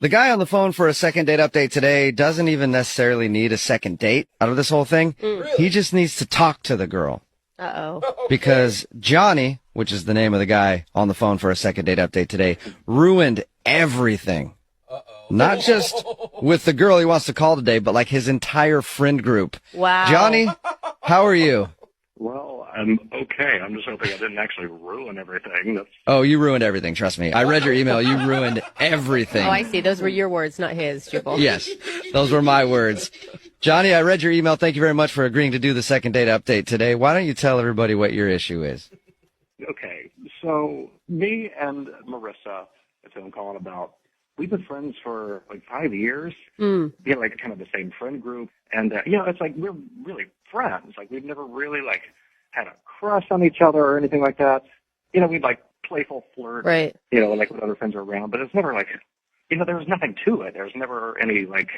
The guy on the phone for a second date update today doesn't even necessarily need a second date out of this whole thing. He just needs to talk to the girl. Uh-oh. Because Johnny, which is the name of the guy on the phone for a second date update today, ruined everything. Not just with the girl he wants to call today, but like his entire friend group. Wow. Johnny, how are you? Well, I'm okay. I'm just hoping I didn't actually ruin everything. Oh, you ruined everything. Trust me. I read your email. You ruined everything. Oh, I see. Those were your words, not his, Jubal. Yes, those were my words. Johnny, I read your email. Thank you very much for agreeing to do the second date update today. Why don't you tell everybody what your issue is? Okay, so me and Marissa, that's who I'm calling about, we've been friends for like 5 years. Yeah, like kind of the same friend group. And, it's like we're really friends. Like we've never really like had a crush on each other or anything like that. We'd like playful flirt, Right. Like when other friends are around. But it's never like, there was nothing to it. There's never any like,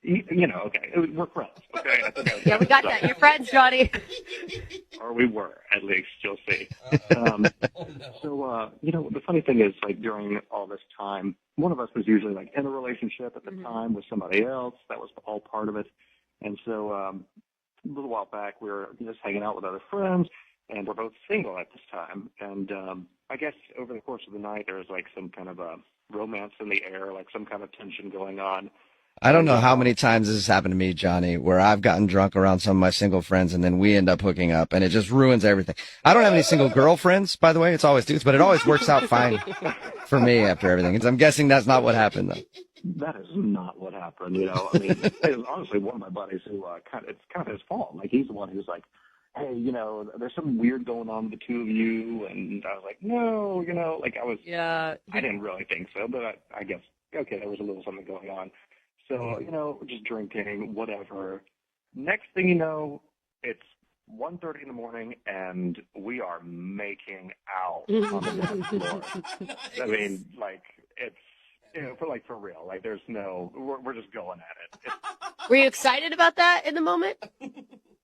okay, we're friends. Okay, I think Yeah, we got that. You're friends, Johnny. Or we were, at least. You'll see. So, the funny thing is, like, during all this time, one of us was usually, like, in a relationship at the time with somebody else. That was all part of it. And so a little while back, we were just hanging out with other friends, and we're both single at this time. And I guess over the course of the night, there was, like, some kind of a romance in the air, like some kind of tension going on. I don't know how many times this has happened to me, Johnny, where I've gotten drunk around some of my single friends and then we end up hooking up and it just ruins everything. I don't have any single girlfriends, by the way. It's always dudes, but it always works out fine for me after everything. I'm guessing that's not what happened, though. That is not what happened, I mean, it was honestly one of my buddies who it's kind of his fault. Like, he's the one who's like, hey, there's something weird going on with the two of you. And I was like, no, I didn't really think so, but I guess, okay, there was a little something going on. So, we're just drinking, whatever. Next thing you know, it's 1:30 in the morning, and we are making out on the dance floor. I mean, like, it's, for real. Like, there's we're just going at it. Were you excited about that in the moment?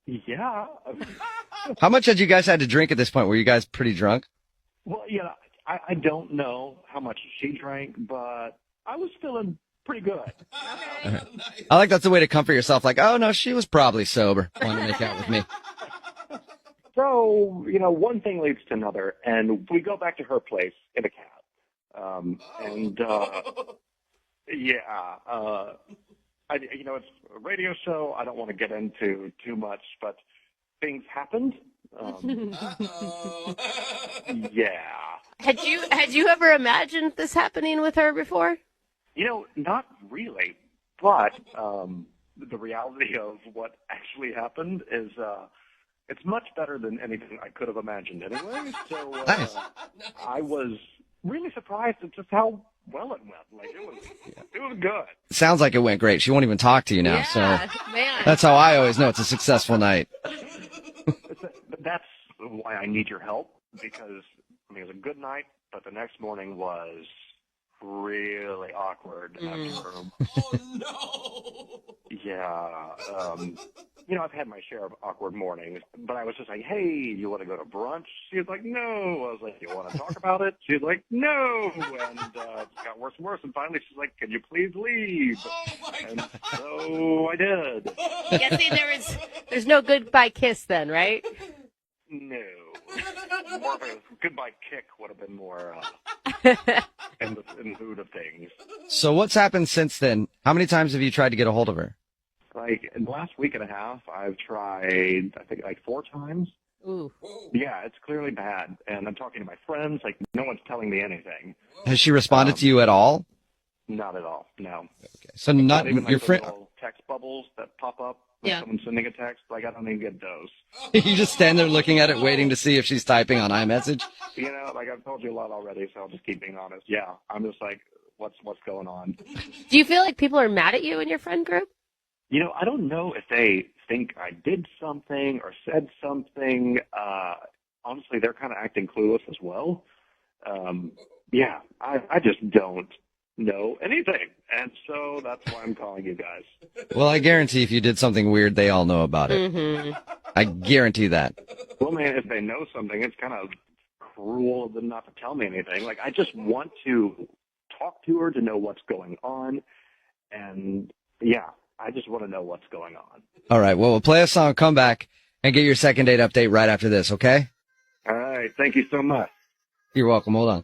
Yeah. How much had you guys had to drink at this point? Were you guys pretty drunk? Well, I don't know how much she drank, but I was feeling pretty good. Okay. I like that's the way to comfort yourself. Like, oh, no, she was probably sober. Wanted to make out with me. So, one thing leads to another, and we go back to her place in a cab. It's a radio show. I don't want to get into too much, but things happened. Yeah. Had you ever imagined this happening with her before? Not really, but the reality of what actually happened is it's much better than anything I could have imagined anyway. So Nice. I was really surprised at just how well it went. Like, it was good. Sounds like it went great. She won't even talk to you now. Yeah, So man. that's how I always know it's a successful night. That's why I need your help, because, it was a good night, but the next morning was really awkward. Oh, no. Yeah. I've had my share of awkward mornings, but I was just like, hey, you want to go to brunch? She was like, no. I was like, you want to talk about it? She was like, no. And it got worse and worse. And finally, she's like, can you please leave? Oh, my And God. so I did. Guessing there's no goodbye kiss then, right? No. More of a goodbye kick would have been more in the mood of things. So what's happened since then? How many times have you tried to get a hold of her? Like, in the last week and a half, I've tried, I think, like 4 times. Ooh. Yeah, it's clearly bad. And I'm talking to my friends. Like, no one's telling me anything. Has she responded to you at all? Not at all, no. Okay. So not even like your the friend. little text bubbles that pop up when Yeah. someone's sending a text. Like, I don't even get those. You just stand there looking at it, waiting to see if she's typing on iMessage. Like, I've told you a lot already, so I'll just keep being honest. Yeah, I'm just like, what's going on? Do you feel like people are mad at you in your friend group? I don't know if they think I did something or said something. Honestly, they're kind of acting clueless as well. Yeah, I just don't know anything. And so that's why I'm calling you guys. Well, I guarantee if you did something weird, they all know about it. Mm-hmm. I guarantee that. Well, man, if they know something, it's kind of cruel of them not to tell me anything. Like, I just want to talk to her to know what's going on. And yeah, I just want to know what's going on. All right. Well, we'll play a song, come back, and get your second date update right after this, okay? All right. Thank you so much. You're welcome. Hold on.